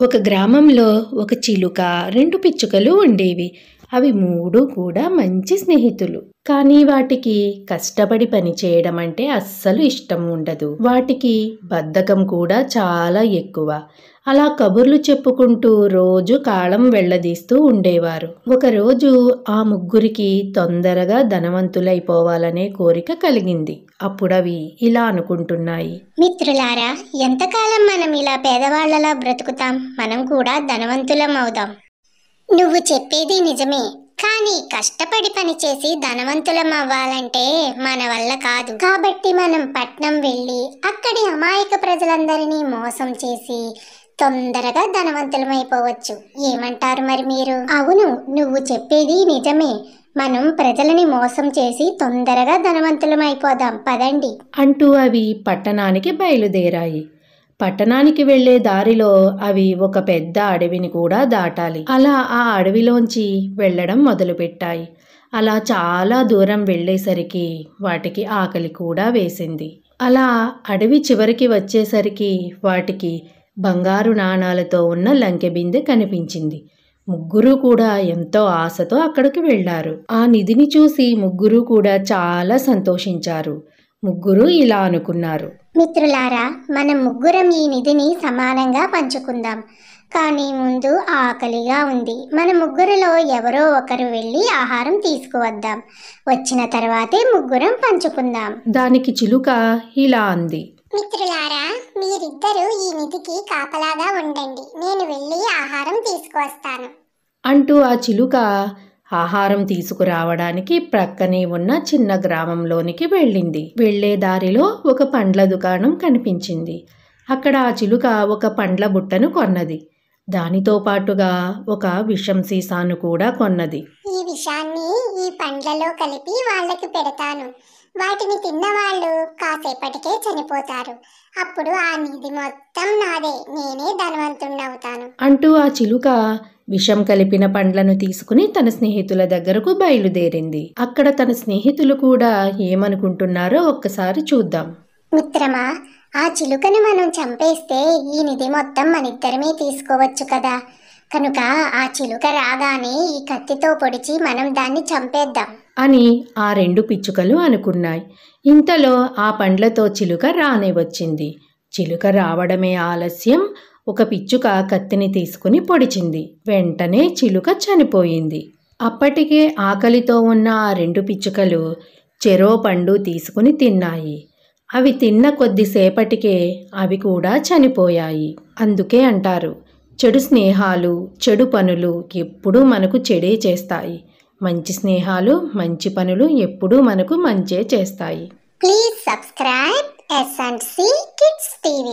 ఒక గ్రామంలో ఒక చిలుక, 2 పిచ్చుకలు ఉండేవి. అవి 3 కూడా మంచి స్నేహితులు. కానీ వాటికి కష్టపడి పని చేయడం అంటే అస్సలు ఇష్టం ఉండదు. వాటికి బద్ధకం కూడా చాలా ఎక్కువ. అలా కబుర్లు చెప్పుకుంటూ రోజు కాలం వెళ్లదీస్తూ ఉండేవారు. ఒకరోజు ఆ ముగ్గురికి తొందరగా ధనవంతులైపోవాలనే కోరిక కలిగింది. అప్పుడవి ఇలా అనుకుంటున్నాయి. మిత్రులారా, ఎంతకాలం మనం ఇలా పేదవాళ్లలా బ్రతుకుతాం? మనం కూడా ధనవంతులం అవుదాం. నువ్వు చెప్పేది నిజమే, కానీ కష్టపడి పనిచేసి ధనవంతులం అవ్వాలంటే మన వల్ల కాదు. కాబట్టి మనం పట్నం వెళ్ళి అక్కడి అమాయక ప్రజలందరినీ మోసం చేసి తొందరగా ధనవంతులమైపోవచ్చు. ఏమంటారు మరి మీరు? అవును, నువ్వు చెప్పేది నిజమే. మనం ప్రజలని మోసం చేసి తొందరగా ధనవంతులమైపోదాం, పదండి అంటూ అవి పట్టణానికి బయలుదేరాయి. పట్టణానికి వెళ్లే దారిలో అవి ఒక పెద్ద అడవిని కూడా దాటాలి. అలా ఆ అడవిలోంచి వెళ్లడం మొదలుపెట్టాయి. అలా చాలా దూరం వెళ్లేసరికి వాటికి ఆకలి కూడా వేసింది. అలా అడవి చివరికి వచ్చేసరికి వాటికి బంగారు నాణాలతో ఉన్న లంకె బిందె కనిపించింది. ముగ్గురు కూడా ఎంతో ఆశతో అక్కడికి వెళ్లారు. ఆ నిధిని చూసి ముగ్గురు కూడా చాలా సంతోషించారు. ముగ్గురు ఇలా అనుకున్నారు. మిత్రులారా, మనం ముగ్గురం ఈ నిధిని సమానంగా పంచుకుందాం. కానీ ముందు ఆకలిగా ఉంది. మన ముగ్గురిలో ఎవరో ఒకరు వెళ్ళి ఆహారం తీసుకువద్దాం. వచ్చిన తర్వాతే ముగ్గురం పంచుకుందాం. దానికి చిలుక ఇలా అంది. మిత్రులారా, మీరిద్దరూ ఈ నిధికి కాపలాగా ఉండండి. నేను వెళ్ళి ఆహారం తీసుకువస్తాను అంటూ ఆ చిలుక ఆహారం తీసుకురావడానికి ప్రక్కనే ఉన్న చిన్న గ్రామంలోనికి వెళ్ళింది. వెళ్లే దారిలో ఒక పండ్ల దుకాణం కనిపించింది. అక్కడ ఆ చిలుక ఒక పండ్ల బుట్టను కొన్నది. దానితో పాటుగా ఒక విషం సీసాను కూడా కొన్నది. ఈ విషాన్ని ఈ పండ్లలో కలిపి వాళ్ళకి పెడతాను. వాటిని తిన్న వాళ్ళు కాసేపటికే చనిపోతారు. అప్పుడు ఆ నిధి మొత్తం నాదే. నేనే ధనవంతుణ్ణవుతాను అంటూ ఆ చిలుక విషం కలిపిన పండ్లను తీసుకుని తన స్నేహితుల దగ్గరకు బయలుదేరింది. అక్కడ తన స్నేహితులు కూడా ఏమనుకుంటున్నారో ఒక్కసారి చూద్దాం. మిత్రమా, ఆ చిలుకను మనం చంపేస్తే ఈ నిధి మొత్తం మనిద్దరమే తీసుకోవచ్చు కదా. కనుక ఆ చిలుక రాగానే ఈ కత్తితో పొడిచి మనం దాన్ని చంపేద్దాం అని ఆ 2 పిచ్చుకలు అనుకున్నాయి. ఇంతలో ఆ పండ్లతో చిలుక రానే వచ్చింది. చిలుక రావడమే ఆలస్యం. ఒక పిచ్చుక కత్తిని తీసుకుని పొడిచింది. వెంటనే చిలుక చనిపోయింది. అప్పటికే ఆకలితో ఉన్న ఆ 2 పిచ్చుకలు చెరో పండు తీసుకుని తిన్నాయి. అవి తిన్న కొద్దిసేపటికే అవి కూడా చనిపోయాయి. అందుకే అంటారు, చెడు స్నేహాలు, చెడు పనులు ఎప్పుడూ మనకు చెడే చేస్తాయి. మంచి స్నేహాలు, మంచి పనులు ఎప్పుడూ మనకు మంచే చేస్తాయి. Please subscribe S&C Kids TV.